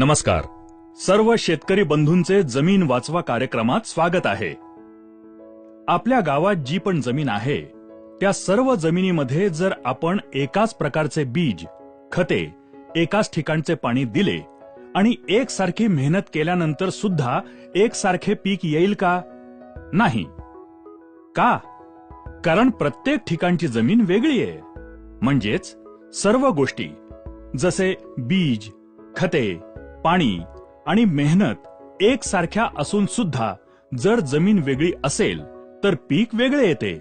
नमस्कार. सर्व शेतकरी बंधूंचे जमीन वाचवा कार्यक्रमात स्वागत आहे. आपल्या गावात जी पण जमीन आहे त्या सर्व जमिनीमध्ये जर आपण एकाच प्रकारचे बीज, खते, एकाच ठिकाणचे पाणी दिले आणि एकसारखी मेहनत केल्यानंतर सुद्धा एकसारखे पीक येईल का? नाही. का? कारण प्रत्येक ठिकाणची जमीन वेगळी आहे. म्हणजेच सर्व गोष्टी जसे बीज, खते, पाणी आणि मेहनत एकसारख्या असून सुद्धा जर जमीन वेगळी असेल तर पीक वेगळे येते.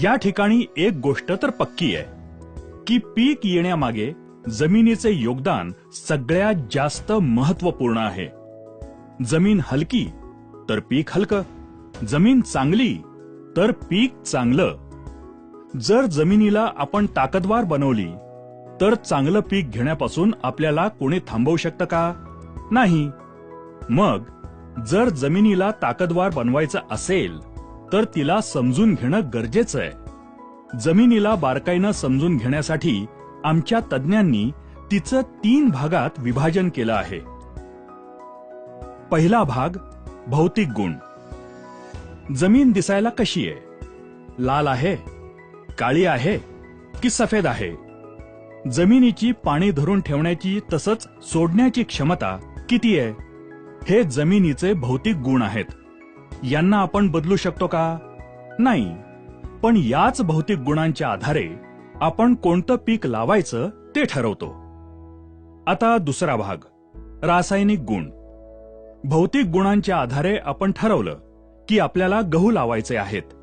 या ठिकाणी एक गोष्ट तर पक्की आहे की पीक येण्यामागे जमिनीचे योगदान सगळ्यात जास्त महत्त्वपूर्ण आहे. जमीन हलकी तर पीक हलकं, जमीन चांगली तर पीक चांगलं. जर जमिनीला आपण ताकदवार बनवली तर चांगलं पीक घेण्यापासून आपल्याला कोणी थांबवू शकतं का? नाही. मग जर जमिनीला ताकदवार बनवायचं असेल तर तिला समजून घेणं गरजेचं आहे. जमिनीला बारकाईनं समजून घेण्यासाठी आमच्या तज्ज्ञांनी तिचं 3 भागात विभाजन केलं आहे. पहिला भाग भौतिक गुण. जमीन दिसायला कशी आहे? लाल आहे, काळी आहे की सफेद आहे? जमिनीची पाणी धरून ठेवण्याची तसंच सोडण्याची क्षमता किती आहे? हे जमिनीचे भौतिक गुण आहेत. यांना आपण बदलू शकतो का? नाही. पण याच भौतिक गुणांच्या आधारे आपण कोणतं पीक लावायचं ते ठरवतो. आता दुसरा भाग रासायनिक गुण. भौतिक गुणांच्या आधारे आपण ठरवलं की आपल्याला गहू लावायचे आहेत.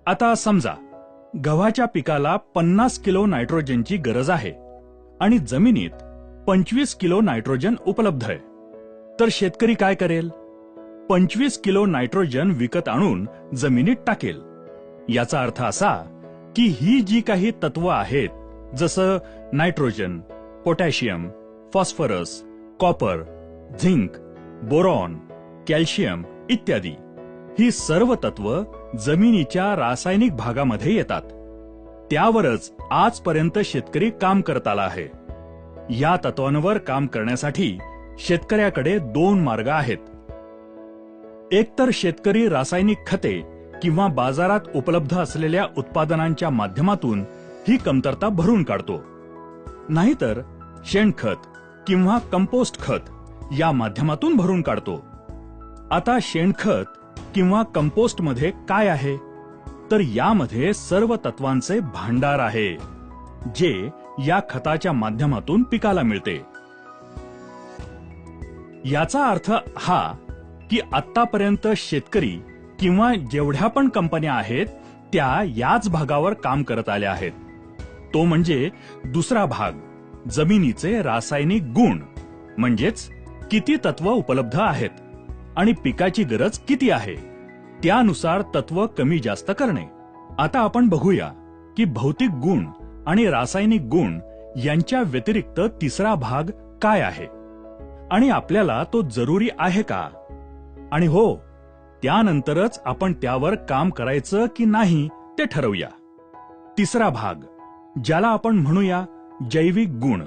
आता समजा गव्हाच्या पिकाला 50 किलो नायट्रोजनची गरज आहे आणि जमिनीत 25 किलो नायट्रोजन उपलब्ध आहे. तर शेतकरी काय करेल? 25 किलो नायट्रोजन विकत आणून जमिनीत टाकेल. याचा अर्थ असा की ही जी काही तत्व आहेत जसं nitrogen, potassium, phosphorus, copper, zinc, boron, calcium इत्यादी, ही सर्व तत्व जमिनीच्या रासायनिक भागामध्ये येतात. त्यावरच आजपर्यंत शेतकरी काम करत आला आहे. या तत्वांवर काम करण्यासाठी शेतकऱ्याकडे 2 मार्ग आहेत. एकतर शेतकरी रासायनिक खते किंवा बाजारात उपलब्ध असलेल्या उत्पादनांच्या माध्यमातून ही कमतरता भरून काढतो, नाहीतर शेणखत किंवा कंपोस्ट खत या माध्यमातून भरून काढतो. आता शेणखत किंवा कंपोस्ट मध्ये काय आहे? तर यामध्ये सर्व तत्वांचे भांडार आहे जे या खताच्या माध्यमातून पिकाला मिळते. याचा अर्थ हा की आतापर्यंत शेतकरी किंवा जेवढ्या पण कंपन्या आहेत त्या याच भागावर काम करत आल्या आहेत. तो म्हणजे दुसरा भाग जमिनीचे रासायनिक गुण. म्हणजेच किती तत्व उपलब्ध आहेत आणि पिकाची गरज किती आहे त्यानुसार तत्व कमी जास्त करणे. आता आपण बघूया की भौतिक गुण आणि रासायनिक गुण यांच्या व्यतिरिक्त तिसरा भाग काय आहे आणि आपल्याला तो जरुरी आहे का? आणि हो, त्यानंतरच आपण त्यावर काम करायचं की नाही ते ठरवूया. तिसरा भाग ज्याला आपण म्हणूया जैविक गुण.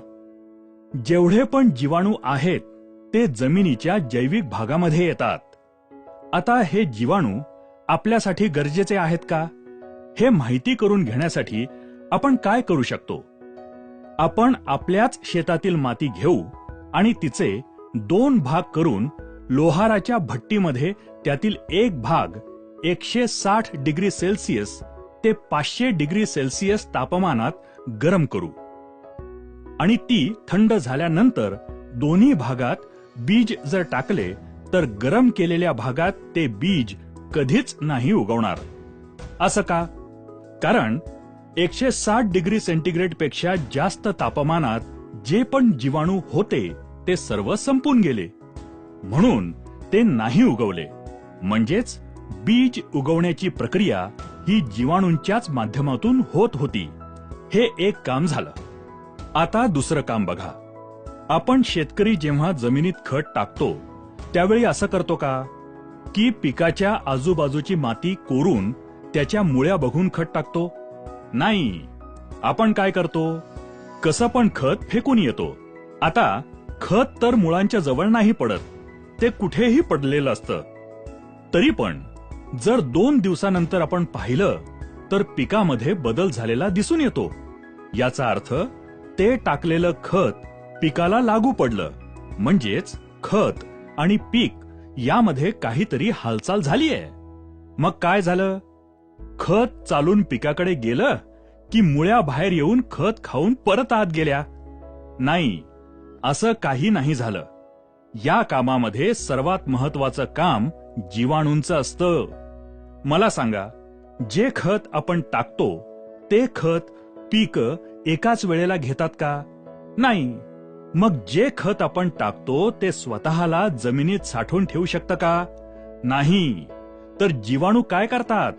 जेवढे पण जीवाणू आहेत ते जमिनीच्या जैविक भागामध्ये येतात. आता हे जीवाणू आपल्यासाठी गरजेचे आहेत का? हे माहिती करून घेण्यासाठी आपण काय करू शकतो? आपण आपल्याच शेतातील माती घेऊ आणि तिचे 2 भाग करून लोहाराच्या भट्टीमध्ये त्यातील एक भाग 160 डिग्री सेल्सिअस ते 500 डिग्री सेल्सिअस तापमानात गरम करू आणि ती थंड झाल्यानंतर दोन्ही भागात बीज जर टाकले तर गरम केलेल्या भागात ते बीज कधीच नाही उगवणार. असं का? कारण 160 डिग्री सेंटीग्रेड पेक्षा जास्त तापमानात जे पण जीवाणू होते ते सर्व संपून गेले, म्हणून ते नाही उगवले. म्हणजेच बीज उगवण्याची प्रक्रिया ही जीवाणूंच्याच माध्यमातून होत होती. हे एक काम झालं. आता दुसरं काम बघा. आपण शेतकरी जेव्हा जमिनीत खत टाकतो त्यावेळी असं करतो का की पिकाच्या आजूबाजूची माती कोरून त्याच्या मुळ्या बघून खत टाकतो? नाही. आपण काय करतो? कसं पण खत फेकून येतो. आता खत तर मुळांच्या जवळ नाही पडत, ते कुठेही पडलेलं असतं. तरी पण जर 2 दिवसानंतर आपण पाहिलं तर पिकामध्ये बदल झालेला दिसून येतो. याचा अर्थ ते टाकलेलं खत पिकाला लागू पडलं, म्हणजेच खत आणि पीक यामध्ये काहीतरी हालचाल झालीये. मग काय झालं? खत चालून पिकाकडे गेलं की मुळ्या बाहेर येऊन खत खाऊन परत आत गेल्या? नाही, असं काही नाही झालं. या कामामध्ये सर्वात महत्वाचं काम जीवाणूंचं असतं. मला सांगा, जे खत आपण टाकतो ते खत पीक एकाच वेळेला घेतात का? नाही. मग जे खत आपण टाकतो ते स्वतःला जमिनीत साठवून ठेवू शकतं का? नाही. तर जीवाणू काय करतात?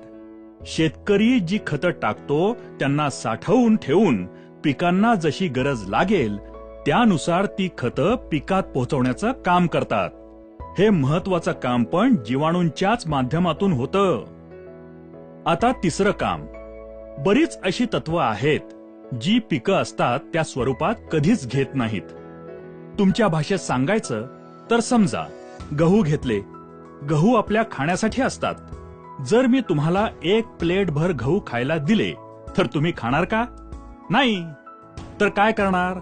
शेतकरी जी खतं टाकतो त्यांना साठवून ठेवून पिकांना जशी गरज लागेल त्यानुसार ती खतं पिकात पोहोचवण्याचं काम करतात. हे महत्वाचं काम पण जीवाणूंच्याच माध्यमातून होतं. आता तिसरं काम. बरीच अशी तत्व आहेत जी पिकं असतात त्या स्वरूपात कधीच घेत नाहीत. तुमच्या भाषेत सांगायचं तर समजा गहू घेतले. गहू आपल्या खाण्यासाठी असतात. जर मी तुम्हाला 1 प्लेट भर गहू खायला दिले तर तुम्ही खाणार का? नाही. तर काय करणार?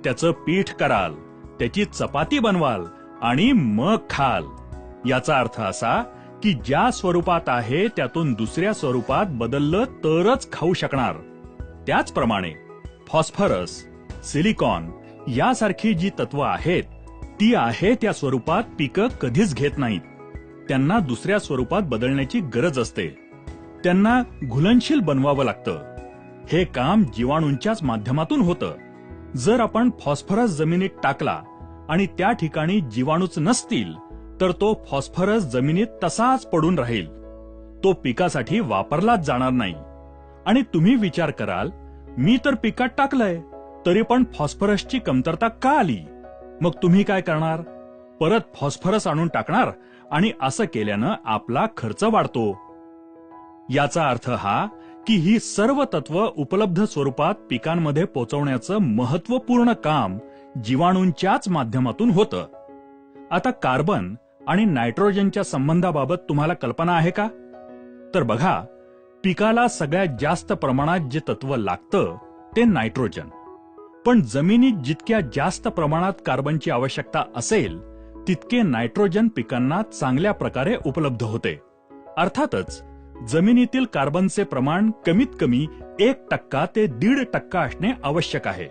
त्याचं पीठ कराल, त्याची चपाती बनवाल आणि मग खाल. याचा अर्थ असा की ज्या स्वरूपात आहे त्यातून दुसऱ्या स्वरूपात बदललं तरच खाऊ शकणार. त्याचप्रमाणे फॉस्फरस, सिलिकॉन यासारखी जी तत्व आहेत ती आहे त्या स्वरूपात पिकं कधीच घेत नाहीत. त्यांना दुसऱ्या स्वरूपात बदलण्याची गरज असते. त्यांना घुलनशील बनवावं लागतं. हे काम जीवाणूंच्याच माध्यमातून होतं. जर आपण फॉस्फरस जमिनीत टाकला आणि त्या ठिकाणी जीवाणूच नसतील तर तो फॉस्फरस जमिनीत तसाच पडून राहील. तो पिकासाठी वापरलाच जाणार नाही. आणि तुम्ही विचार कराल, मी तर पिकात टाकलंय तरी पण फॉस्फरसची कमतरता का आली? मग तुम्ही काय करणार? परत फॉस्फरस आणून टाकणार आणि असं केल्यानं आपला खर्च वाढतो. याचा अर्थ हा की ही सर्व तत्व उपलब्ध स्वरूपात पिकांमध्ये पोहोचवण्याचं महत्वपूर्ण काम जीवाणूंच्याच माध्यमातून होतं. आता कार्बन आणि नायट्रोजनच्या संबंधाबाबत तुम्हाला कल्पना आहे का? तर बघा, पिकाला सगळ्यात जास्त प्रमाणात जे तत्व लागतं ते नायट्रोजन. पण जमिनीत जितक्या जास्त प्रमाणात कार्बनची आवश्यकता असेल तितके नायट्रोजन पिकांना चांगल्या प्रकारे उपलब्ध होते. अर्थातच जमिनीतील कार्बनचे प्रमाण कमीत कमी 1% ते 1.5% असणे आवश्यक आहे.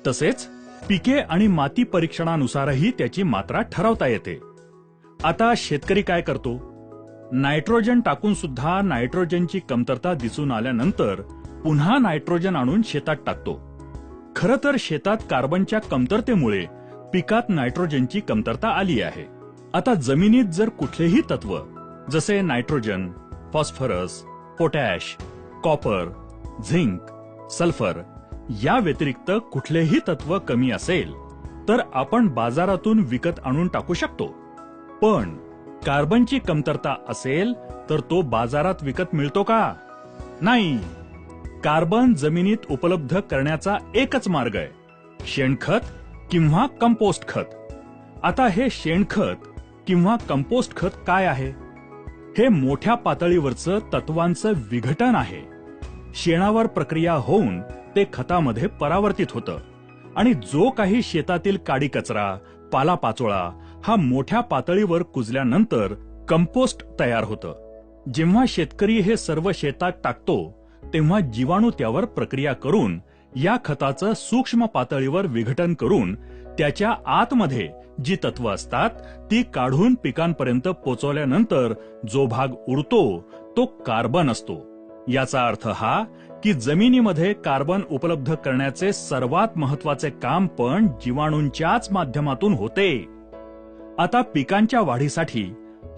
तसेच पिके आणि माती परीक्षणानुसारही त्याची मात्रा ठरवता येते. आता शेतकरी काय करतो? नायट्रोजन टाकून सुद्धा नायट्रोजनची कमतरता दिसून आल्यानंतर पुन्हा नायट्रोजन आणून शेतात टाकतो. खरं तर शेतात कार्बनच्या कमतरतेमुळे पिकात नायट्रोजनची कमतरता आली आहे. आता जमिनीत जर कुठलेही तत्व जसे nitrogen, phosphorus, potash, copper, zinc, sulphur या व्यतिरिक्त कुठलेही तत्व कमी असेल तर आपण बाजारातून विकत आणून टाकू शकतो. पण कार्बनची कमतरता असेल तर तो बाजारात विकत मिळतो का? नाही. कार्बन जमिनीत उपलब्ध करण्याचा एकच मार्ग आहे, शेणखत किंवा कंपोस्ट खत. आता हे शेणखत किंवा कंपोस्ट खत काय आहे? हे मोठ्या पातळीवरचं तत्वांचं विघटन आहे. शेणावर प्रक्रिया होऊन ते खतामध्ये परावर्तित होतं आणि जो काही शेतातील काडी कचरा, पालापाचोळा हा मोठ्या पातळीवर कुजल्यानंतर कंपोस्ट तयार होतं. जेव्हा शेतकरी हे सर्व शेतात टाकतो तेव्हा जीवाणू त्यावर प्रक्रिया करून या खताचं सूक्ष्म पातळीवर विघटन करून त्याच्या आतमध्ये जी तत्व असतात ती काढून पिकांपर्यंत पोचवल्यानंतर जो भाग उरतो तो कार्बन असतो. याचा अर्थ हा की जमिनीमध्ये कार्बन उपलब्ध करण्याचे सर्वात महत्वाचे काम पण जीवाणूंच्याच माध्यमातून होते. आता पिकांच्या वाढीसाठी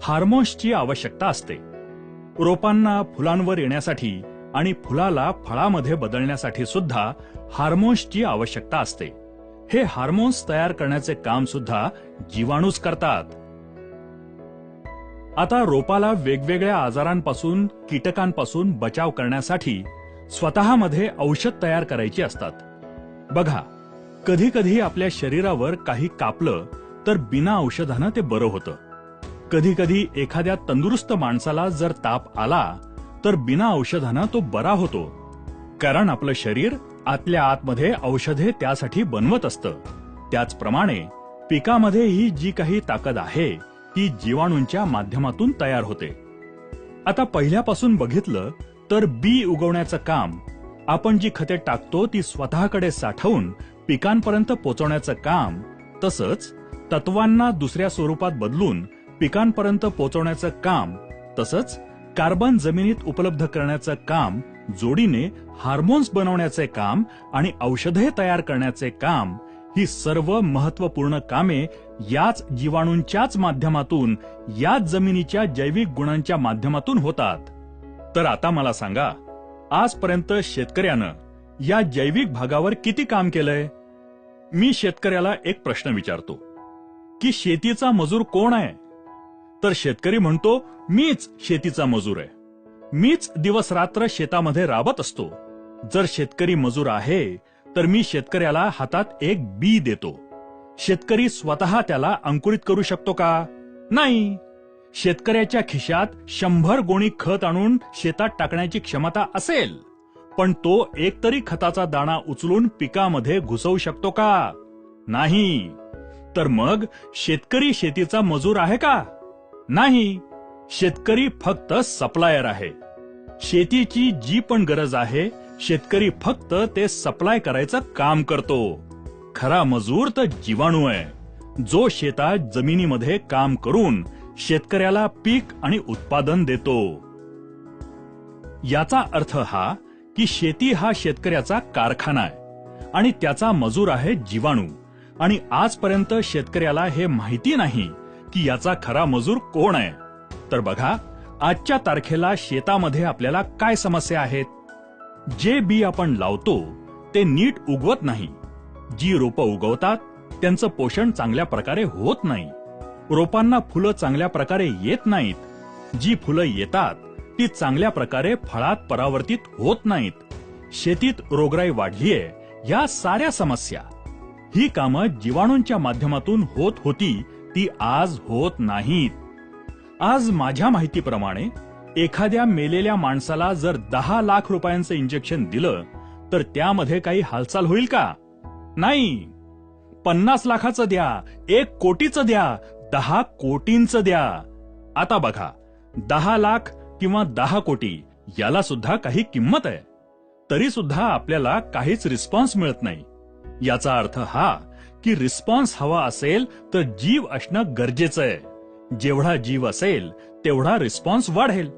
हार्मोन्सची आवश्यकता असते. रोपांना फुलांवर येण्यासाठी आणि फुलाला फळामध्ये बदलण्यासाठी सुद्धा हार्मोन्सची आवश्यकता असते. हे हार्मोन्स तयार करण्याचे काम सुद्धा जीवाणूच करतात. आता रोपाला वेगवेगळ्या आजारांपासून, कीटकांपासून बचाव करण्यासाठी स्वतःमध्ये औषध तयार करायची असतात. बघा, कधी कधी आपल्या शरीरावर काही कापलं तर बिना औषधानं ते बरं होतं. कधी कधी एखाद्या तंदुरुस्त माणसाला जर ताप आला तर बिना औषधानं तो बरा होतो. कारण आपलं शरीर आतल्या आतमध्ये औषधे त्यासाठी बनवत असतं. त्याचप्रमाणे पिकामध्ये ही जी काही ताकद आहे ती जीवाणूंच्या माध्यमातून तयार होते. आता पहिल्यापासून बघितलं तर बी उगवण्याचं काम, आपण जी खते टाकतो ती स्वतःकडे साठवून पिकांपर्यंत पोहोचवण्याचं काम, तसंच तत्वांना दुसऱ्या स्वरूपात बदलून पिकांपर्यंत पोहोचवण्याचं काम, तसंच कार्बन जमिनीत उपलब्ध करण्याचं काम, जोडीने हार्मोन्स बनवण्याचे काम आणि औषधे तयार करण्याचे काम, ही सर्व महत्वपूर्ण कामे याच जीवाणूंच्याच माध्यमातून, याच जमिनीच्या जैविक गुणांच्या माध्यमातून होतात. तर आता मला सांगा, आजपर्यंत शेतकऱ्यानं या जैविक भागावर किती काम केलंय? मी शेतकऱ्याला एक प्रश्न विचारतो की शेतीचा मजूर कोण आहे? तर शेतकरी म्हणतो, मीच शेतीचा मजूर आहे. मीच दिवस रात्र शेतामध्ये राबत असतो. जर शेतकरी मजूर आहे तर मी शेतकऱ्याला हातात एक बी देतो. शेतकरी स्वतः त्याला अंकुरित करू शकतो का? नाही. शेतकऱ्याच्या खिशात 100 गोणी खत आणून शेतात टाकण्याची क्षमता असेल, पण तो एकतरी खताचा दाणा उचलून पिकामध्ये घुसवू शकतो का? नाही. तर मग शेतकरी शेतीचा मजूर आहे का? नाही. शेतकरी फक्त सप्लायर आहे. शेतीची जी पण गरज आहे शेतकरी फक्त ते सप्लाय करायचं काम करतो. खरा मजूर तर जीवाणू आहे, जो शेतात जमिनीमध्ये काम करून शेतकऱ्याला पीक आणि उत्पादन देतो. याचा अर्थ हा की शेती हा शेतकऱ्याचा कारखाना आहे आणि त्याचा मजूर आहे जीवाणू. आणि आजपर्यंत शेतकऱ्याला हे माहिती नाही की याचा खरा मजूर कोण आहे. तर बघा, आजच्या तारखेला शेतामध्ये आपल्याला काय समस्या आहेत? जे बी आपण लावतो ते नीट उगवत नाही. जी रोपं उगवतात त्यांचं पोषण चांगल्या प्रकारे होत नाही. रोपांना फुलं चांगल्या प्रकारे येत नाहीत. जी फुलं येतात ती चांगल्या प्रकारे फळात परावर्तित होत नाहीत. शेतीत रोगराई वाढलीये. या साऱ्या समस्या, ही कामं जीवाणूंच्या माध्यमातून होत होती, ती आज होत नाहीत. आज माझ्या माहितीप्रमाणे एखाद्या मेलेल्या माणसाला जर 10 लाख रुपयांचं इंजेक्शन दिलं तर त्यामध्ये काही हालचाल होईल का? नाही. 50 लाखाचं द्या, 1 कोटीचं द्या, 10 कोटींचं द्या. आता बघा, 10 लाख किंवा 10 कोटी याला सुद्धा काही किंमत आहे. तरी सुद्धा आपल्याला काहीच रिस्पॉन्स मिळत नाही. याचा अर्थ हा की रिस्पॉन्स हवा असेल तर जीव असणं गरजेचं आहे. जेवढा जीव असेल तेवढा रिस्पॉन्स वाढेल.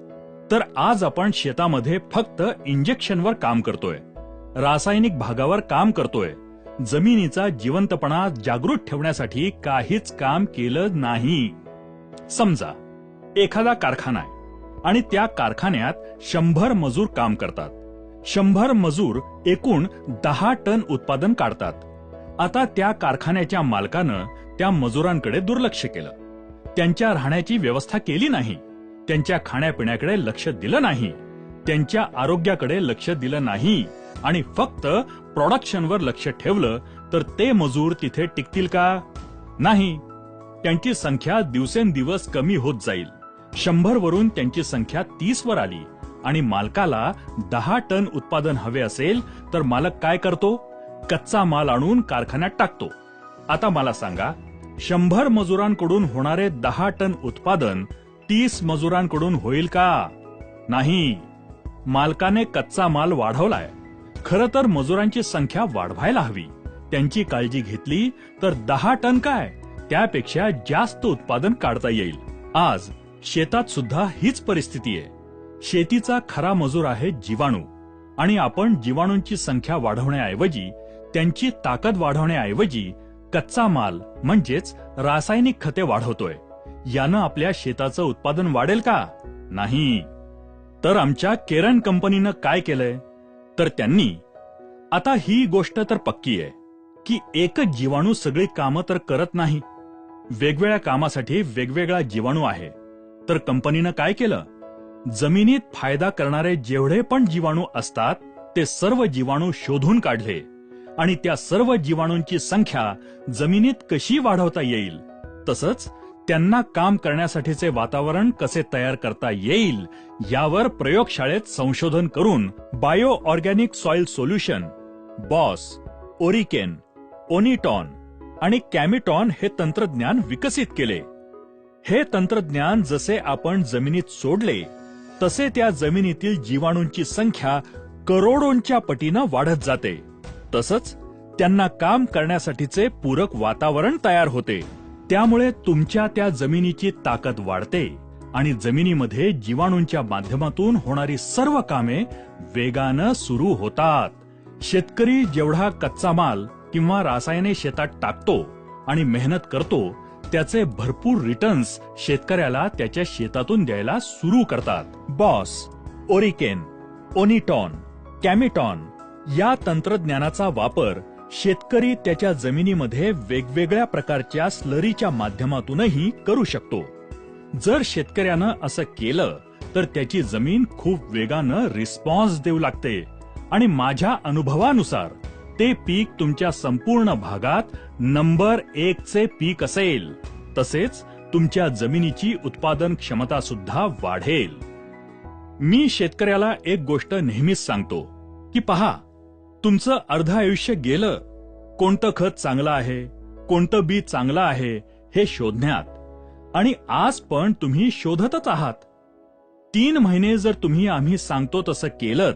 तर आज आपण शेतामध्ये फक्त इंजेक्शनवर काम करतोय, रासायनिक भागावर काम करतोय. जमिनीचा जिवंतपणा जागृत ठेवण्यासाठी काहीच काम केलं नाही. समजा एखादा कारखाना आहे आणि त्या कारखान्यात 100 मजूर काम करतात. 100 मजूर एकूण 10 टन उत्पादन काढतात. आता त्या कारखान्याच्या मालकानं त्या मजुरांकडे दुर्लक्ष केलं. त्यांच्या राहण्याची व्यवस्था केली नाही. त्यांच्या खाण्यापिण्याकडे लक्ष दिलं नाही. त्यांच्या आरोग्याकडे लक्ष दिलं नाही आणि फक्त प्रोडक्शनवर लक्ष ठेवलं तर ते मजूर तिथे टिकतील का? नाही. त्यांची संख्या दिवसेंदिवस कमी होत जाईल. 100 वरून त्यांची संख्या 30 वर आली आणि मालकाला 10 टन उत्पादन हवे असेल तर मालक काय करतो? कच्चा माल आणून कारखान्यात टाकतो. आता मला सांगा, 100 मजुरांकडून होणारे 10 टन उत्पादन 30 मजुरांकडून होईल का? नाही. मालकाने कच्चा माल वाढवलाय. खरं तर मजुरांची संख्या वाढवायला हवी. त्यांची काळजी घेतली तर 10 टन काय, त्यापेक्षा जास्त उत्पादन काढता येईल. आज शेतात सुद्धा हीच परिस्थिती आहे. शेतीचा खरा मजूर आहे जीवाणू आणि आपण जीवाणूंची संख्या वाढवण्याऐवजी, त्यांची ताकद वाढवण्याऐवजी कच्चा माल म्हणजेच रासायनिक खते वाढवतोय. यानं आपल्या शेताचं उत्पादन वाढेल का? नाही. तर आमच्या केरन कंपनीनं काय केलंय? तर त्यांनी, आता ही गोष्ट तर पक्की आहे की एकच जीवाणू सगळी कामं तर करत नाही. वेगवेगळ्या कामासाठी वेगवेगळा जीवाणू आहे. तर कंपनीनं काय केलं? जमिनीत फायदा करणारे जेवढे पण जीवाणू असतात ते सर्व जीवाणू शोधून काढले आणि त्या सर्व जीवाणूंची संख्या जमिनीत कशी वाढवता येईल, तसंच त्यांना काम करण्यासाठीचे वातावरण कसे तयार करता येईल यावर प्रयोगशाळेत संशोधन करून बायो ऑर्गॅनिक सॉइल सोल्युशन, बॉस, ओरिकेन, ओनिटॉन आणि कॅमिटॉन हे तंत्रज्ञान विकसित केले. हे तंत्रज्ञान जसे आपण जमिनीत सोडले तसे त्या जमिनीतील जीवाणूंची संख्या करोडोंच्या पटीनं वाढत जाते. तसंच त्यांना काम करण्यासाठीचे पूरक वातावरण तयार होते. त्यामुळे तुमच्या त्या जमिनीची ताकद वाढते आणि जमिनीमध्ये जीवाणूंच्या माध्यमातून होणारी सर्व कामे वेगानं सुरू होतात. शेतकरी जेवढा कच्चा माल किंवा रासायने शेतात टाकतो आणि मेहनत करतो त्याचे भरपूर रिटर्न्स शेतकऱ्याला त्याच्या शेतातून द्यायला सुरू करतात. बॉस, ओरिकेन, ओनिटॉन, कॅमिटॉन या तंत्रज्ञानाचा वापर शेतकरी त्याच्या जमिनीमध्ये वेगवेगळ्या प्रकारच्या स्लरीच्या माध्यमातूनही करू शकतो. जर शेतकऱ्यानं असं केलं तर त्याची जमीन खूप वेगानं रिस्पॉन्स देऊ लागते आणि माझ्या अनुभवानुसार ते पीक तुमच्या संपूर्ण भागात नंबर 1 चे पीक असेल. तसेच तुमच्या जमिनीची उत्पादन क्षमता सुद्धा वाढेल. मी शेतकऱ्याला एक गोष्ट नेहमीच सांगतो की पहा, तुमचं अर्ध आयुष्य गेलं कोणतं खत चांगलं आहे, कोणतं बी चांगलं आहे हे शोधण्यात, आणि आज पण तुम्ही शोधतच आहात. 3 महिने जर तुम्ही आम्ही सांगतो तसं केलं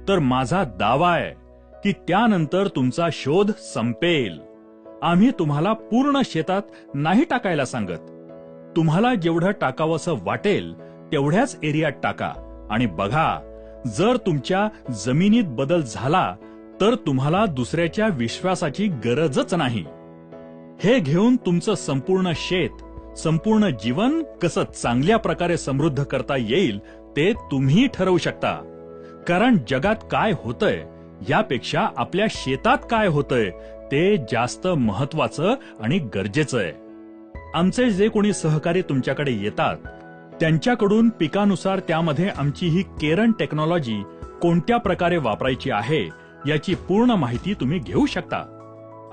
तर माझा दावा आहे की त्यानंतर तुमचा शोध संपेल. आम्ही तुम्हाला पूर्ण शेतात नाही टाकायला सांगत. तुम्हाला जेवढं टाकावंसं वाटेल तेवढ्याच एरियात टाका आणि बघा, जर तुमच्या जमिनीत बदल झाला तर तुम्हाला दुसऱ्याच्या विश्वासाची गरजच नाही. हे घेऊन तुमचं संपूर्ण शेत, संपूर्ण जीवन कसं चांगल्या प्रकारे समृद्ध करता येईल ते तुम्ही ठरवू शकता. कारण जगात काय होतंय यापेक्षा आपल्या शेतात काय होतंय ते जास्त महत्वाचं आणि गरजेचं आहे. आमचे जे कोणी सहकारी तुमच्याकडे येतात त्यांच्याकडून पिकानुसार त्यामध्ये आमची ही केरन टेक्नॉलॉजी कोणत्या प्रकारे वापरायची आहे याची पूर्ण माहिती तुम्ही घेऊ शकता.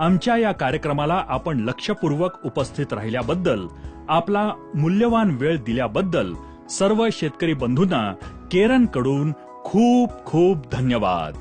आमच्या या कार्यक्रमाला आपण लक्षपूर्वक उपस्थित राहिल्याबद्दल, आपला मूल्यवान वेळ दिल्याबद्दल सर्व शेतकरी बंधूंना केरनकडून खूप खूप धन्यवाद.